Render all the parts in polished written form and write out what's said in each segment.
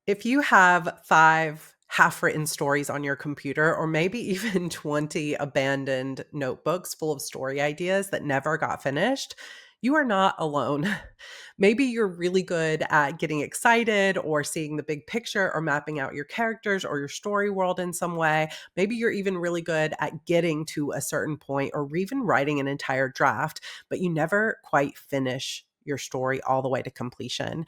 If you have 5 half-written stories on your computer or maybe even 20 abandoned notebooks full of story ideas that never got finished, you are not alone. Maybe you're really good at getting excited or seeing the big picture or mapping out your characters or your story world in some way. Maybe you're even really good at getting to a certain point or even writing an entire draft, but you never quite finish your story all the way to completion.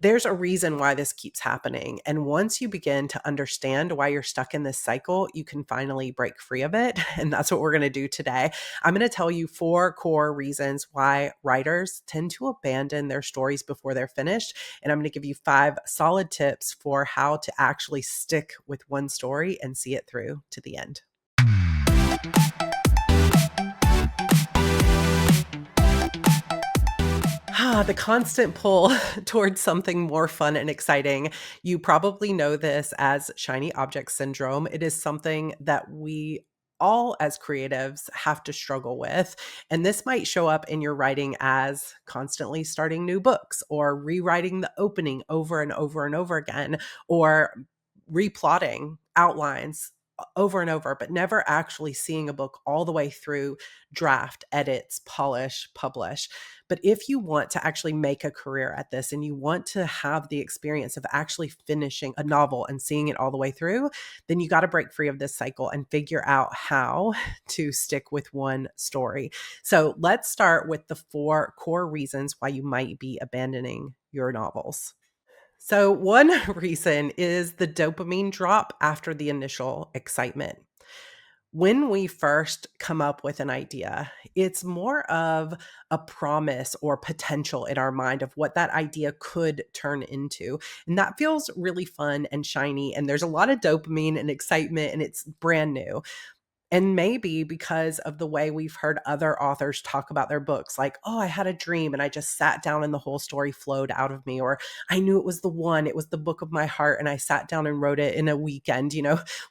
There's a reason why this keeps happening. And once you begin to understand why you're stuck in this cycle, you can finally break free of it. And that's what we're going to do today. I'm going to tell you 4 core reasons why writers tend to abandon their stories before they're finished. And I'm going to give you 5 solid tips for how to actually stick with one story and see it through to the end. The constant pull towards something more fun and exciting. You probably know this as shiny object syndrome. It is something that we all as creatives have to struggle with. And this might show up in your writing as constantly starting new books or rewriting the opening over and over and over again, or replotting outlines over and over, but never actually seeing a book all the way through draft, edits, polish, publish. But if you want to actually make a career at this and you want to have the experience of actually finishing a novel and seeing it all the way through, then you got to break free of this cycle and figure out how to stick with one story. So let's start with the 4 core reasons why you might be abandoning your novels. So, one reason is the dopamine drop after the initial excitement. When we first come up with an idea, it's more of a promise or potential in our mind of what that idea could turn into. And that feels really fun and shiny. And there's a lot of dopamine and excitement, and it's brand new. And maybe because of the way we've heard other authors talk about their books, like, oh, I had a dream and I just sat down and the whole story flowed out of me, or I knew it was the one, it was the book of my heart, and I sat down and wrote it in a weekend.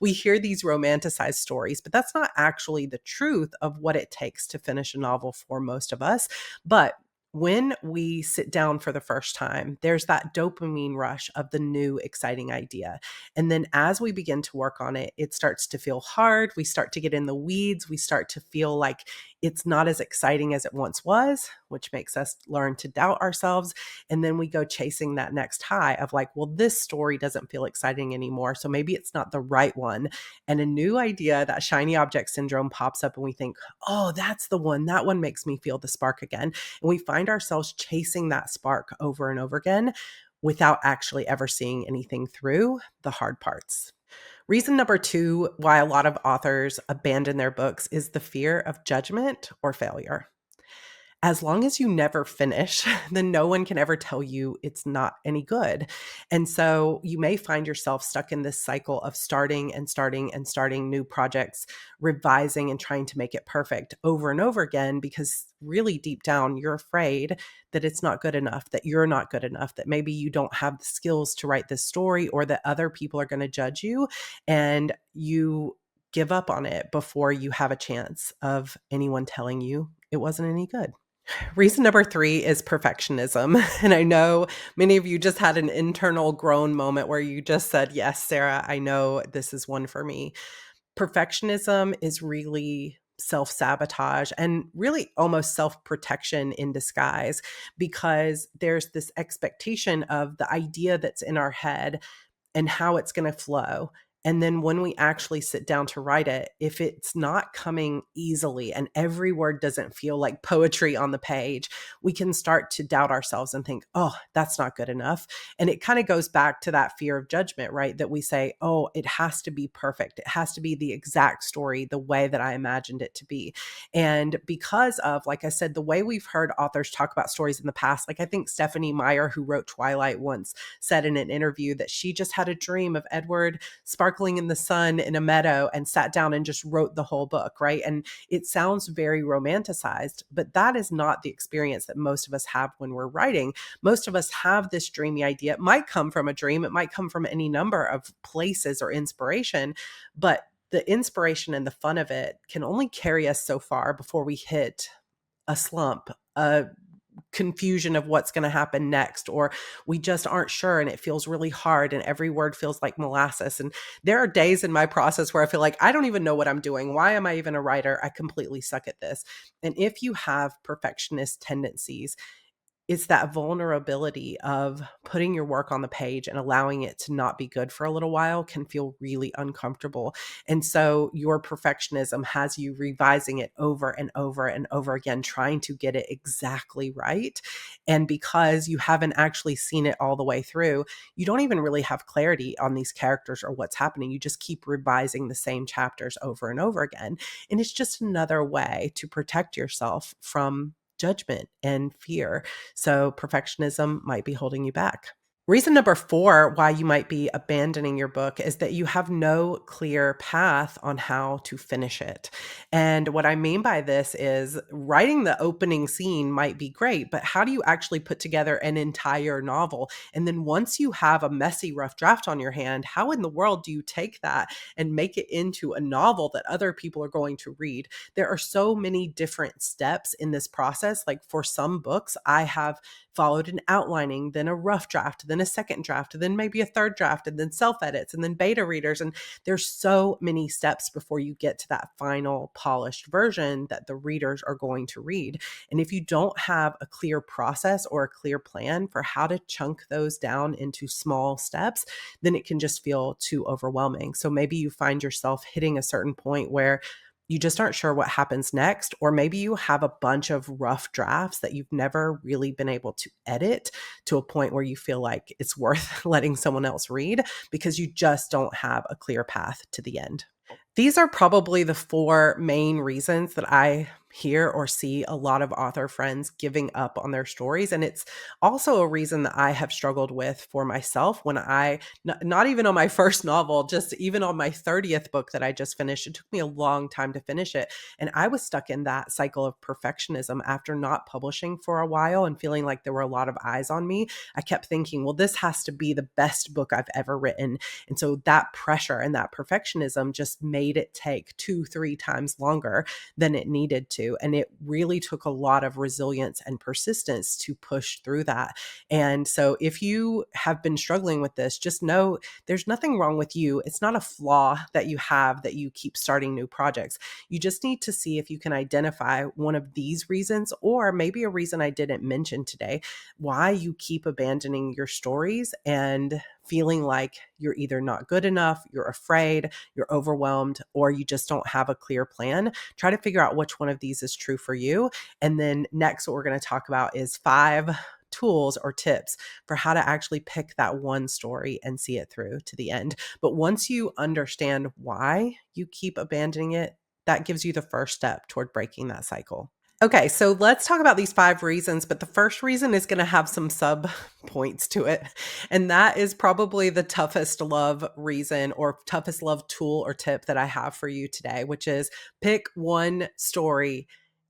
We hear these romanticized stories, but that's not actually the truth of what it takes to finish a novel for most of us. But when we sit down for the first time, there's that dopamine rush of the new exciting idea. And then as we begin to work on it, it starts to feel hard. We start to get in the weeds. We start to feel like it's not as exciting as it once was, which makes us learn to doubt ourselves. And then we go chasing that next high of like, well, this story doesn't feel exciting anymore. So maybe it's not the right one. And a new idea, that shiny object syndrome, pops up and we think, oh, that's the one. That one makes me feel the spark again. And we find ourselves chasing that spark over and over again without actually ever seeing anything through the hard parts. Reason number 2 why a lot of authors abandon their books is the fear of judgment or failure. As long as you never finish, then no one can ever tell you it's not any good. And so you may find yourself stuck in this cycle of starting and starting and starting new projects, revising and trying to make it perfect over and over again, because really deep down, you're afraid that it's not good enough, that you're not good enough, that maybe you don't have the skills to write this story, or that other people are going to judge you, and you give up on it before you have a chance of anyone telling you it wasn't any good. Reason number 3 is perfectionism. And I know many of you just had an internal groan moment where you just said, yes, Sarah, I know this is one for me. Perfectionism is really self-sabotage and really almost self-protection in disguise, because there's this expectation of the idea that's in our head and how it's going to flow. And then when we actually sit down to write it, if it's not coming easily and every word doesn't feel like poetry on the page, we can start to doubt ourselves and think, oh, that's not good enough. And it kind of goes back to that fear of judgment, right? That we say, oh, it has to be perfect. It has to be the exact story, the way that I imagined it to be. And because of, like I said, the way we've heard authors talk about stories in the past, like I think Stephanie Meyer, who wrote Twilight, once said in an interview that she just had a dream of Edward sparkling in the sun in a meadow and sat down and just wrote the whole book, right? And it sounds very romanticized, but that is not the experience that most of us have when we're writing. Most of us have this dreamy idea. It might come from a dream, it might come from any number of places or inspiration, but the inspiration and the fun of it can only carry us so far before we hit a slump, a confusion of what's going to happen next, or we just aren't sure and it feels really hard and every word feels like molasses. And there are days in my process where I feel like I don't even know what I'm doing. Why am I even a writer? I completely suck at this. And if you have perfectionist tendencies, it's that vulnerability of putting your work on the page and allowing it to not be good for a little while can feel really uncomfortable. And so your perfectionism has you revising it over and over and over again, trying to get it exactly right. And because you haven't actually seen it all the way through, you don't even really have clarity on these characters or what's happening. You just keep revising the same chapters over and over again. And it's just another way to protect yourself from judgment and fear. So perfectionism might be holding you back. Reason number 4 why you might be abandoning your book is that you have no clear path on how to finish it. And what I mean by this is writing the opening scene might be great, but how do you actually put together an entire novel? And then once you have a messy, rough draft on your hand, how in the world do you take that and make it into a novel that other people are going to read? There are so many different steps in this process. Like for some books, I have followed an outlining, then a rough draft, then a second draft, then maybe a third draft, and then self edits, and then beta readers. And there's so many steps before you get to that final polished version that the readers are going to read. And if you don't have a clear process or a clear plan for how to chunk those down into small steps, then it can just feel too overwhelming. So maybe you find yourself hitting a certain point where you just aren't sure what happens next, or maybe you have a bunch of rough drafts that you've never really been able to edit to a point where you feel like it's worth letting someone else read because you just don't have a clear path to the end. These are probably the 4 main reasons that I hear or see a lot of author friends giving up on their stories. And it's also a reason that I have struggled with for myself when not even on my first novel, just even on my 30th book that I just finished. It took me a long time to finish it. And I was stuck in that cycle of perfectionism after not publishing for a while and feeling like there were a lot of eyes on me. I kept thinking, well, this has to be the best book I've ever written. And so that pressure and that perfectionism just made it take 2, 3 times longer than it needed to. And it really took a lot of resilience and persistence to push through that. And so if you have been struggling with this, just know there's nothing wrong with you. It's not a flaw that you have that you keep starting new projects. You just need to see if you can identify one of these reasons, or maybe a reason I didn't mention today, why you keep abandoning your stories and feeling like you're either not good enough, you're afraid, you're overwhelmed, or you just don't have a clear plan. Try to figure out which one of these is true for you. And then next, what we're going to talk about is 5 tools or tips for how to actually pick that one story and see it through to the end. But once you understand why you keep abandoning it, that gives you the first step toward breaking that cycle. Okay, so let's talk about these 5 reasons, but the first reason is going to have some sub points to it. And that is probably the toughest love reason or toughest love tool or tip that I have for you today, which is pick one story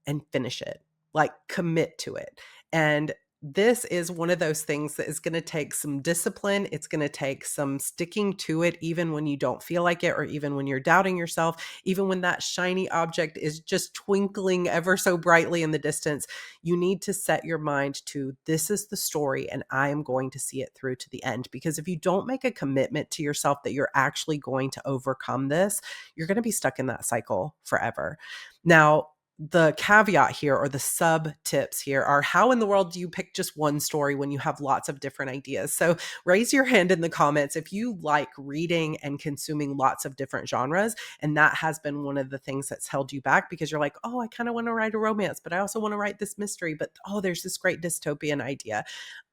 and finish it. Like commit to it. And this is one of those things that is going to take some discipline. It's going to take some sticking to it, even when you don't feel like it, or even when you're doubting yourself, even when that shiny object is just twinkling ever so brightly in the distance. You need to set your mind to this is the story and I am going to see it through to the end. Because if you don't make a commitment to yourself that you're actually going to overcome this, you're going to be stuck in that cycle forever. Now, the caveat here or the sub tips here are how in the world do you pick just one story when you have lots of different ideas? So raise your hand in the comments if you like reading and consuming lots of different genres. And that has been one of the things that's held you back because you're like, oh, I kind of want to write a romance, but I also want to write this mystery. But oh, there's this great dystopian idea.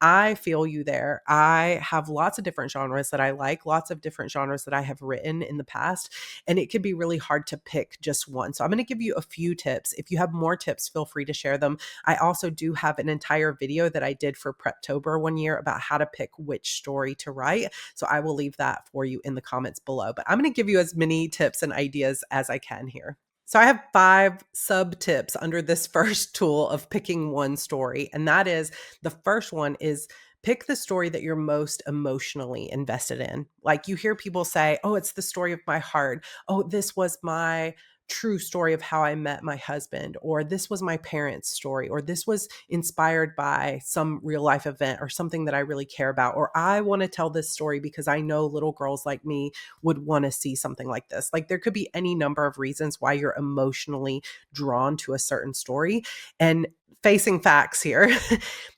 I feel you there. I have lots of different genres that I like, lots of different genres that I have written in the past, and it can be really hard to pick just one. So I'm going to give you a few tips. If you have more tips, feel free to share them. I also do have an entire video that I did for Preptober one year about how to pick which story to write. So I will leave that for you in the comments below. But I'm going to give you as many tips and ideas as I can here. So I have 5 sub tips under this first tool of picking one story. And that is the first one is pick the story that you're most emotionally invested in. Like you hear people say, oh, it's the story of my heart. Oh, this was my true story of how I met my husband, or this was my parents' story, or this was inspired by some real life event or something that I really care about, or I want to tell this story because I know little girls like me would want to see something like this. Like there could be any number of reasons why you're emotionally drawn to a certain story. And facing facts here,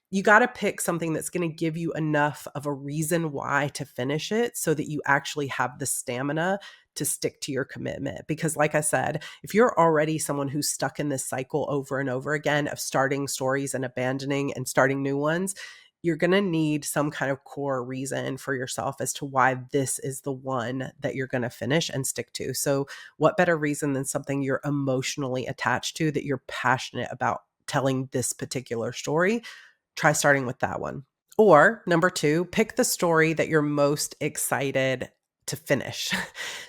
you got to pick something that's going to give you enough of a reason why to finish it so that you actually have the stamina to stick to your commitment. Because, like I said, if you're already someone who's stuck in this cycle over and over again of starting stories and abandoning and starting new ones, you're going to need some kind of core reason for yourself as to why this is the one that you're going to finish and stick to. So, what better reason than something you're emotionally attached to, that you're passionate about telling this particular story? Try starting with that one. Or number two, pick the story that you're most excited to finish.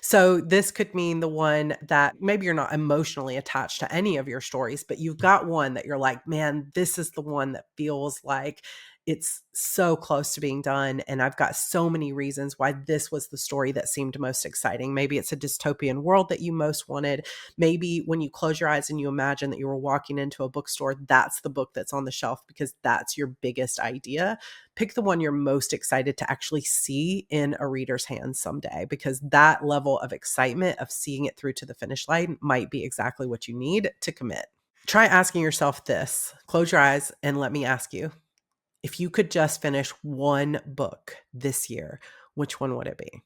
So this could mean the one that maybe you're not emotionally attached to any of your stories, but you've got one that you're like, man, this is the one that feels like it's so close to being done. And I've got so many reasons why this was the story that seemed most exciting. Maybe it's a dystopian world that you most wanted. Maybe when you close your eyes and you imagine that you were walking into a bookstore, that's the book that's on the shelf because that's your biggest idea. Pick the one you're most excited to actually see in a reader's hands someday, because that level of excitement of seeing it through to the finish line might be exactly what you need to commit. Try asking yourself this. Close your eyes and let me ask you, if you could just finish one book this year, which one would it be?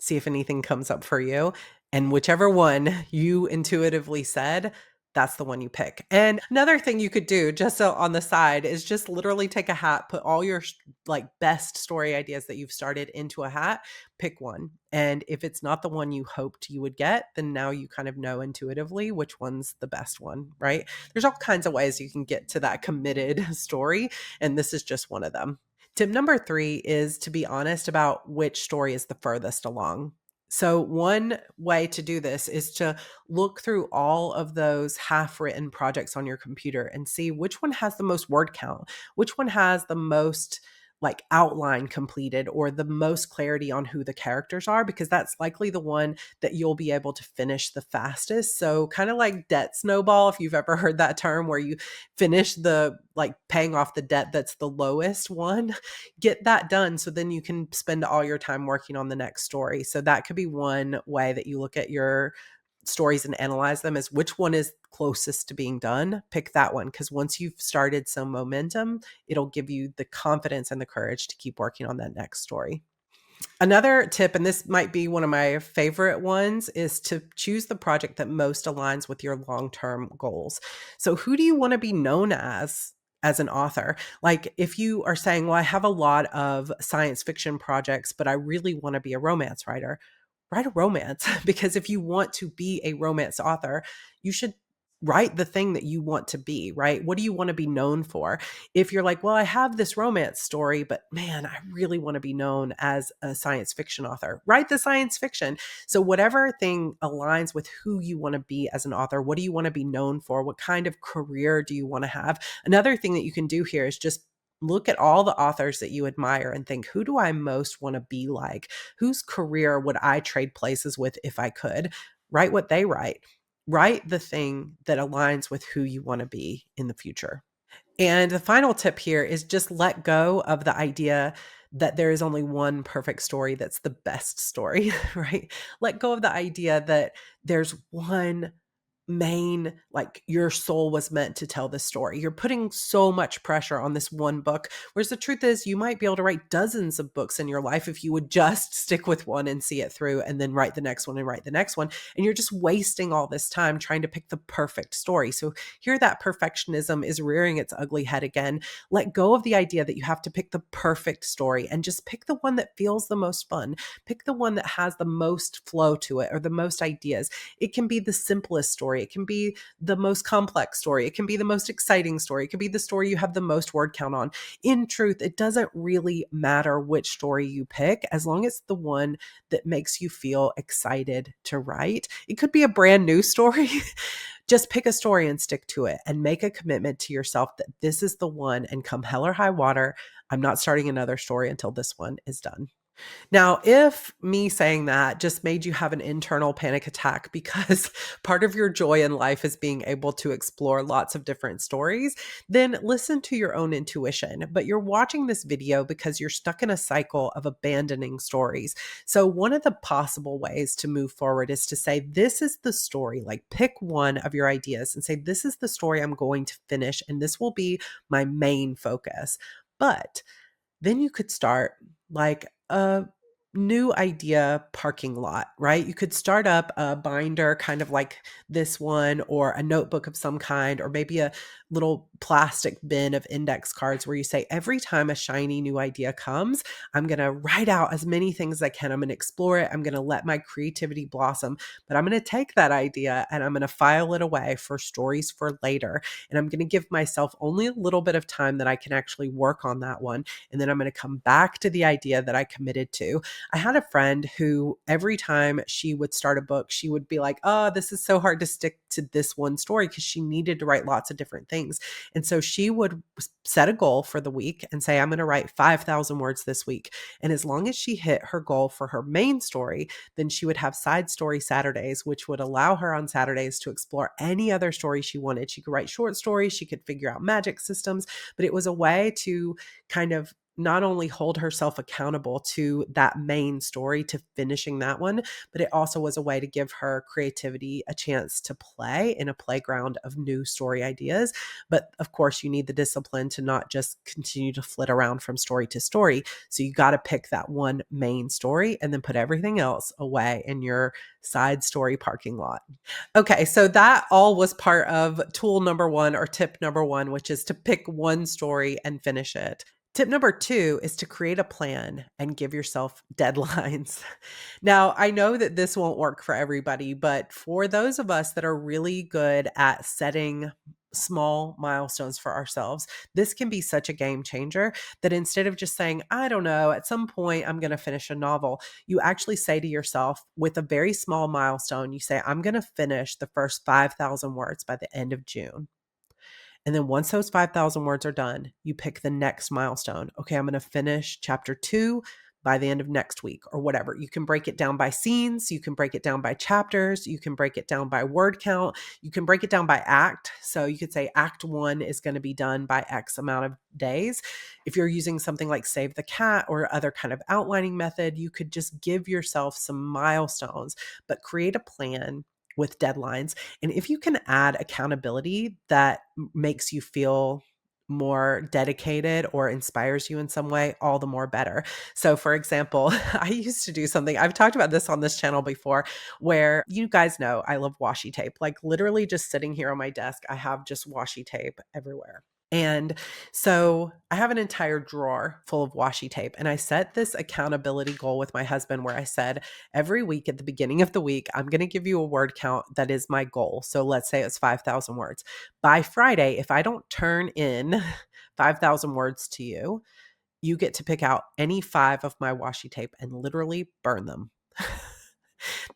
See if anything comes up for you. And whichever one you intuitively said, that's the one you pick. And another thing you could do just so on the side is just literally take a hat, put all your like best story ideas that you've started into a hat, pick one. And if it's not the one you hoped you would get, then now you kind of know intuitively which one's the best one, right? There's all kinds of ways you can get to that committed story. And this is just one of them. Tip number three is to be honest about which story is the furthest along. So, one way to do this is to look through all of those half written projects on your computer and see which one has the most word count, which one has the most like outline completed or the most clarity on who the characters are, because that's likely the one that you'll be able to finish the fastest. So, kind of like debt snowball, if you've ever heard that term, where you finish the like paying off the debt that's the lowest one, get that done so then you can spend all your time working on the next story. So that could be one way that you look at your stories and analyze them, is which one is closest to being done. Pick that one, because once you've started some momentum, it'll give you the confidence and the courage to keep working on that next story. Another tip, and this might be one of my favorite ones, is to choose the project that most aligns with your long-term goals. So who do you want to be known as an author? Like if you are saying, well, I have a lot of science fiction projects, but I really want to be a romance writer, write a romance. Because if you want to be a romance author, you should write the thing that you want to be, right? What do you want to be known for? If you're like, well, I have this romance story, but man, I really want to be known as a science fiction author, write the science fiction. So whatever thing aligns with who you want to be as an author, what do you want to be known for? What kind of career do you want to have? Another thing that you can do here is just look at all the authors that you admire and think, who do I most want to be like? Whose career would I trade places with if I could? Write what they write. Write the thing that aligns with who you want to be in the future. And the final tip here is just let go of the idea that there is only one perfect story that's the best story, right? Let go of the idea that there's one main, like your soul was meant to tell this story. You're putting so much pressure on this one book, whereas the truth is you might be able to write dozens of books in your life if you would just stick with one and see it through, and then write the next one and write the next one. And you're just wasting all this time trying to pick the perfect story. So here that perfectionism is rearing its ugly head again. Let go of the idea that you have to pick the perfect story and just pick the one that feels the most fun. Pick the one that has the most flow to it or the most ideas. It can be the simplest story. It can be the most complex story. It can be the most exciting story. It can be the story you have the most word count on. In truth, it doesn't really matter which story you pick, as long as it's the one that makes you feel excited to write. It could be a brand new story. Just pick a story and stick to it, and make a commitment to yourself that this is the one, and come hell or high water, I'm not starting another story until this one is done. Now, if me saying that just made you have an internal panic attack because part of your joy in life is being able to explore lots of different stories, then listen to your own intuition. But you're watching this video because you're stuck in a cycle of abandoning stories. So, one of the possible ways to move forward is to say, this is the story. Like, pick one of your ideas and say, this is the story I'm going to finish, and this will be my main focus. But then you could start like a new idea parking lot, right? You could start up a binder kind of like this one, or a notebook of some kind, or maybe a little plastic bin of index cards where you say, every time a shiny new idea comes, I'm going to write out as many things as I can. I'm going to explore it. I'm going to let my creativity blossom, but I'm going to take that idea and I'm going to file it away for stories for later. And I'm going to give myself only a little bit of time that I can actually work on that one. And then I'm going to come back to the idea that I committed to. I had a friend who every time she would start a book, she would be like, oh, this is so hard to stick to this one story, because she needed to write lots of different things. And so she would set a goal for the week and say, I'm going to write 5,000 words this week. And as long as she hit her goal for her main story, then she would have side story Saturdays, which would allow her on Saturdays to explore any other story she wanted. She could write short stories, she could figure out magic systems, but it was a way to kind of not only hold herself accountable to that main story, to finishing that one, but it also was a way to give her creativity a chance to play in a playground of new story ideas. But of course, you need the discipline to not just continue to flit around from story to story. So you got to pick that one main story and then put everything else away in your side story parking lot. Okay, so that all was part of tool number one, or tip number one, which is to pick one story and finish it. Tip number two is to create a plan and give yourself deadlines. Now, I know that this won't work for everybody, but for those of us that are really good at setting small milestones for ourselves, this can be such a game changer that instead of just saying, I don't know, at some point I'm going to finish a novel, you actually say to yourself with a very small milestone, you say, I'm going to finish the first 5,000 words by the end of June. And then once those 5,000 words are done, you pick the next milestone. Okay, I'm going to finish chapter 2 by the end of next week, or whatever. You can break it down by scenes. You can break it down by chapters. You can break it down by word count. You can break it down by act. So you could say act 1 is going to be done by X amount of days. If you're using something like Save the Cat or other kind of outlining method, you could just give yourself some milestones, but create a plan with deadlines. And if you can add accountability that makes you feel more dedicated or inspires you in some way, all the more better. So, for example, I used to do something, I've talked about this on this channel before, where you guys know I love washi tape. Like, literally just sitting here on my desk, I have just washi tape everywhere. And so I have an entire drawer full of washi tape. And I set this accountability goal with my husband where I said, every week at the beginning of the week, I'm going to give you a word count that is my goal. So let's say it's 5,000 words. By Friday, if I don't turn in 5,000 words to you, you get to pick out any 5 of my washi tape and literally burn them.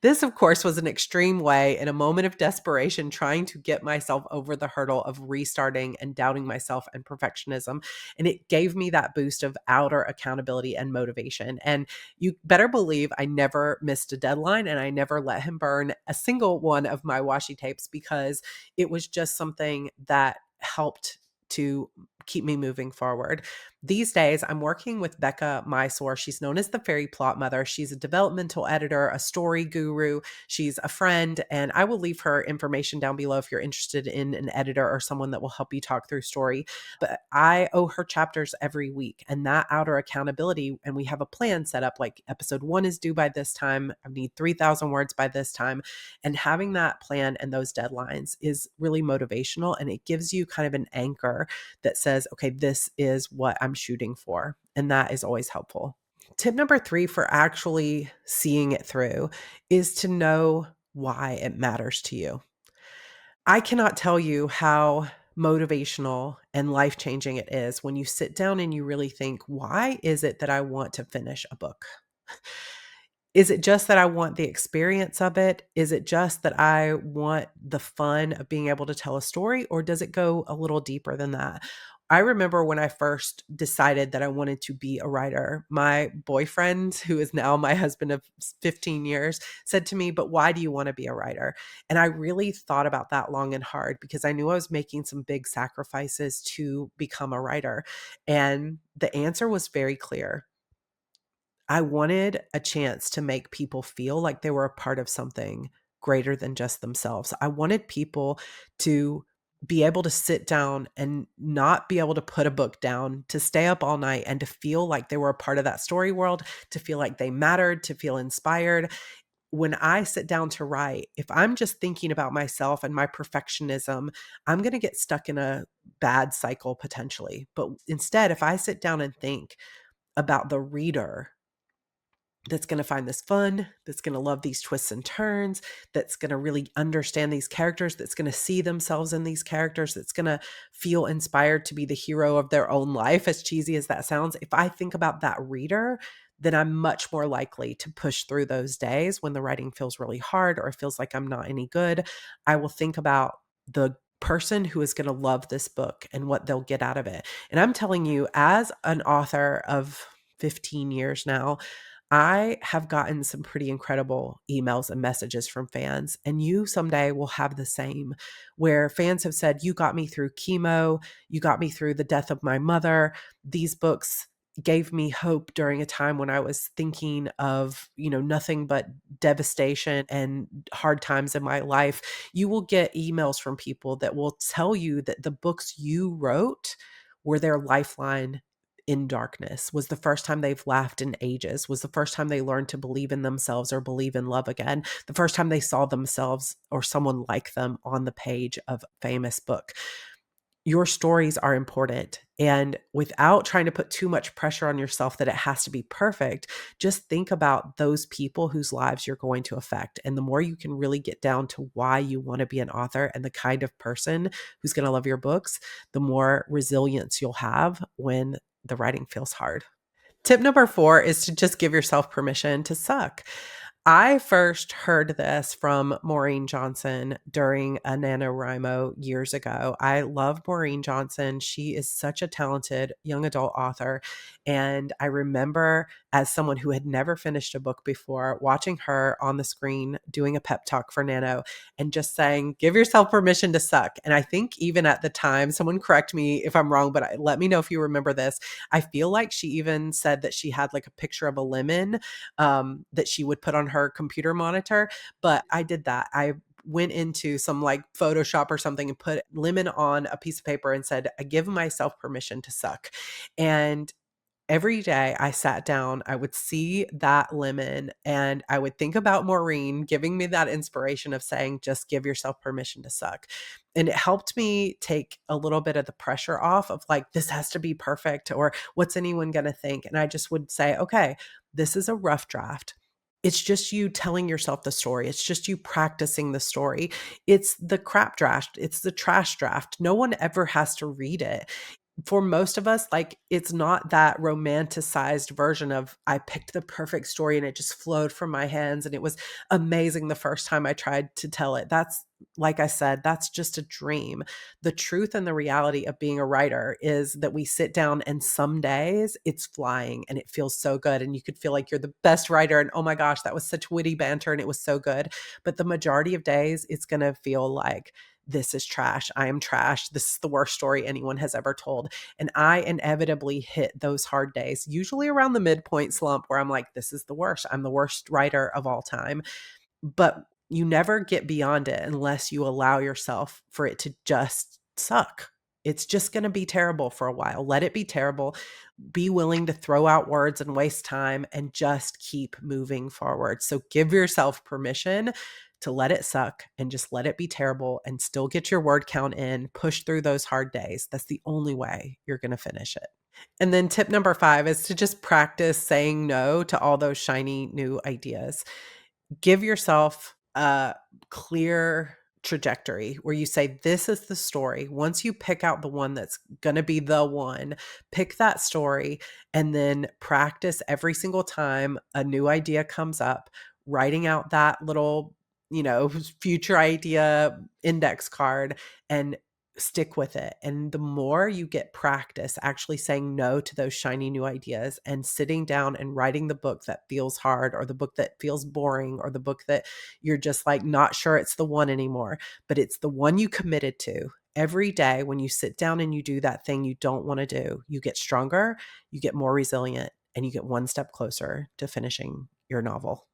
This, of course, was an extreme way in a moment of desperation, trying to get myself over the hurdle of restarting and doubting myself and perfectionism. And it gave me that boost of outer accountability and motivation. And you better believe I never missed a deadline, and I never let him burn a single one of my washi tapes, because it was just something that helped to keep me moving forward. These days, I'm working with Becca Mysore. She's known as the Fairy Plot Mother. She's a developmental editor, a story guru. She's a friend, and I will leave her information down below if you're interested in an editor or someone that will help you talk through story. But I owe her chapters every week, and that outer accountability, and we have a plan set up, like episode 1 is due by this time. I need 3,000 words by this time. And having that plan and those deadlines is really motivational, and it gives you kind of an anchor that says, okay, this is what I'm shooting for. And that is always helpful. Tip number 3 for actually seeing it through is to know why it matters to you. I cannot tell you how motivational and life-changing it is when you sit down and you really think, why is it that I want to finish a book? Is it just that I want the experience of it? Is it just that I want the fun of being able to tell a story? Or does it go a little deeper than that? I remember when I first decided that I wanted to be a writer, my boyfriend, who is now my husband of 15 years, said to me, "But why do you want to be a writer?" And I really thought about that long and hard because I knew I was making some big sacrifices to become a writer. And the answer was very clear. I wanted a chance to make people feel like they were a part of something greater than just themselves. I wanted people to be able to sit down and not be able to put a book down, to stay up all night and to feel like they were a part of that story world, to feel like they mattered, to feel inspired. When I sit down to write, if I'm just thinking about myself and my perfectionism, I'm going to get stuck in a bad cycle potentially. But instead, if I sit down and think about the reader that's going to find this fun, that's going to love these twists and turns, that's going to really understand these characters, that's going to see themselves in these characters, that's going to feel inspired to be the hero of their own life, as cheesy as that sounds. If I think about that reader, then I'm much more likely to push through those days when the writing feels really hard or it feels like I'm not any good. I will think about the person who is going to love this book and what they'll get out of it. And I'm telling you, as an author of 15 years now, I have gotten some pretty incredible emails and messages from fans, and you someday will have the same, where fans have said, "You got me through chemo. You got me through the death of my mother. These books gave me hope during a time when I was thinking of, nothing but devastation and hard times in my life." You will get emails from people that will tell you that the books you wrote were their lifeline in darkness, was the first time they've laughed in ages, was the first time they learned to believe in themselves or believe in love again, the first time they saw themselves or someone like them on the page of a famous book. Your stories are important. And without trying to put too much pressure on yourself that it has to be perfect, just think about those people whose lives you're going to affect. And the more you can really get down to why you want to be an author and the kind of person who's going to love your books, the more resilience you'll have when the writing feels hard. Tip number 4 is to just give yourself permission to suck. I first heard this from Maureen Johnson during a NaNoWriMo years ago. I love Maureen Johnson. She is such a talented young adult author. And I remember, as someone who had never finished a book before, watching her on the screen doing a pep talk for Nano and just saying, "Give yourself permission to suck." And I think even at the time, someone correct me if I'm wrong, but let me know if you remember this. I feel like she even said that she had like a picture of a lemon that she would put on her computer monitor. But I did that. I went into some like Photoshop or something and put lemon on a piece of paper and said, "I give myself permission to suck." And every day I sat down, I would see that lemon and I would think about Maureen giving me that inspiration of saying, "Just give yourself permission to suck." And it helped me take a little bit of the pressure off of like, this has to be perfect or what's anyone going to think? And I just would say, "Okay, this is a rough draft. It's just you telling yourself the story. It's just you practicing the story. It's the crap draft. It's the trash draft. No one ever has to read it." For most of us, like, it's not that romanticized version of, "I picked the perfect story and it just flowed from my hands and it was amazing the first time I tried to tell it." That's, like I said, that's just a dream. The truth and the reality of being a writer is that we sit down and some days it's flying and it feels so good and you could feel like you're the best writer and, "Oh my gosh, that was such witty banter and it was so good." But the majority of days it's going to feel like, "This is trash. I am trash. This is the worst story anyone has ever told." And I inevitably hit those hard days, usually around the midpoint slump where I'm like, "This is the worst. I'm the worst writer of all time." But you never get beyond it unless you allow yourself for it to just suck. It's just going to be terrible for a while. Let it be terrible. Be willing to throw out words and waste time and just keep moving forward. So give yourself permission to let it suck and just let it be terrible and still get your word count in, push through those hard days. That's the only way you're going to finish it. And then tip number 5 is to just practice saying no to all those shiny new ideas. Give yourself a clear trajectory where you say, "This is the story." Once you pick out the one that's going to be the one, pick that story and then practice every single time a new idea comes up, writing out that little, future idea index card and stick with it. And the more you get practice actually saying no to those shiny new ideas and sitting down and writing the book that feels hard, or the book that feels boring, or the book that you're just like not sure it's the one anymore, but it's the one you committed to. Every day when you sit down and you do that thing you don't want to do, you get stronger, you get more resilient, and you get one step closer to finishing your novel.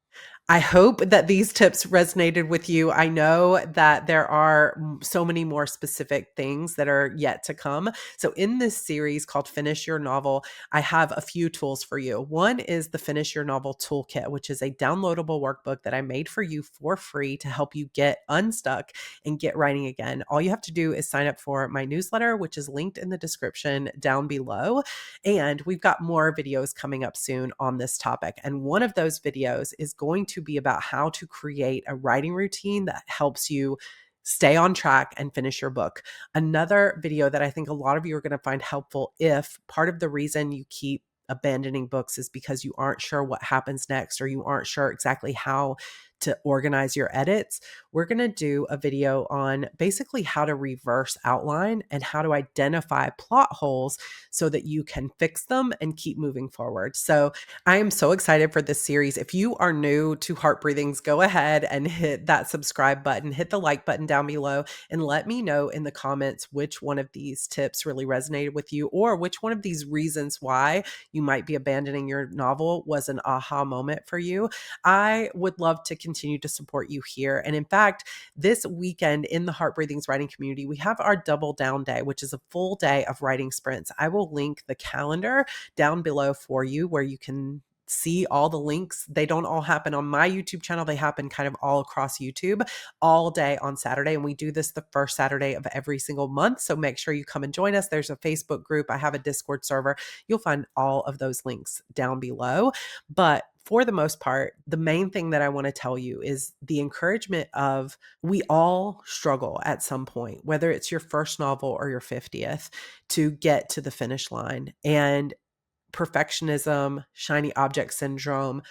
I hope that these tips resonated with you. I know that there are so many more specific things that are yet to come. So, in this series called Finish Your Novel, I have a few tools for you. One is the Finish Your Novel Toolkit, which is a downloadable workbook that I made for you for free to help you get unstuck and get writing again. All you have to do is sign up for my newsletter, which is linked in the description down below. And we've got more videos coming up soon on this topic. And one of those videos is going to be about how to create a writing routine that helps you stay on track and finish your book. Another video that I think a lot of you are going to find helpful, if part of the reason you keep abandoning books is because you aren't sure what happens next, or you aren't sure exactly how to organize your edits, we're going to do a video on basically how to reverse outline and how to identify plot holes so that you can fix them and keep moving forward. So I am so excited for this series. If you are new to Heart Breathings, go ahead and hit that subscribe button, hit the like button down below, and let me know in the comments which one of these tips really resonated with you, or which one of these reasons why you might be abandoning your novel was an aha moment for you. I would love to continue to support you here. And in fact, this weekend in the Heart Breathings writing community, we have our double down day, which is a full day of writing sprints. I will link the calendar down below for you where you can see all the links. They don't all happen on my YouTube channel. They happen kind of all across YouTube all day on Saturday. And we do this the first Saturday of every single month. So make sure you come and join us. There's a Facebook group. I have a Discord server. You'll find all of those links down below. But for the most part, the main thing that I want to tell you is the encouragement of, we all struggle at some point, whether it's your first novel or your 50th, to get to the finish line. And perfectionism, shiny object syndrome,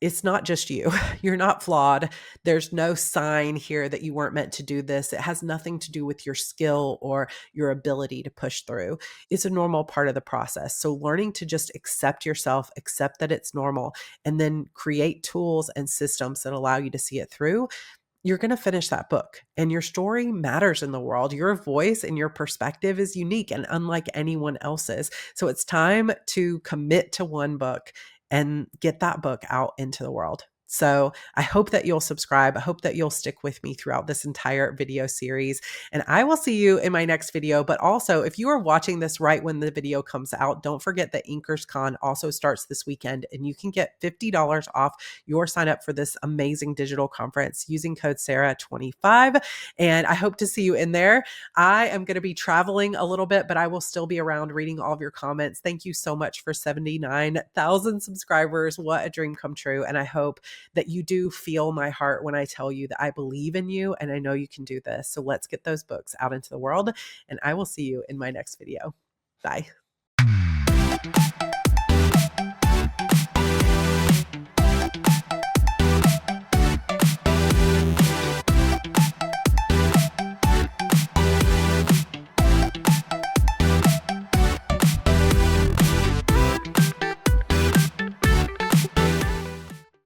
it's not just you. You're not flawed. There's no sign here that you weren't meant to do this. It has nothing to do with your skill or your ability to push through. It's a normal part of the process. So learning to just accept yourself, accept that it's normal, and then create tools and systems that allow you to see it through, you're going to finish that book, and your story matters in the world. Your voice and your perspective is unique and unlike anyone else's. So it's time to commit to one book and get that book out into the world. So I hope that you'll subscribe. I hope that you'll stick with me throughout this entire video series, and I will see you in my next video. But also, if you are watching this right when the video comes out, don't forget that Inkers Con also starts this weekend, and you can get $50 off your sign up for this amazing digital conference using code Sarah25. And I hope to see you in there. I am going to be traveling a little bit, but I will still be around reading all of your comments. Thank you so much for 79,000 subscribers. What a dream come true. And I hope that you do feel my heart when I tell you that I believe in you and I know you can do this. So let's get those books out into the world, and I will see you in my next video. Bye.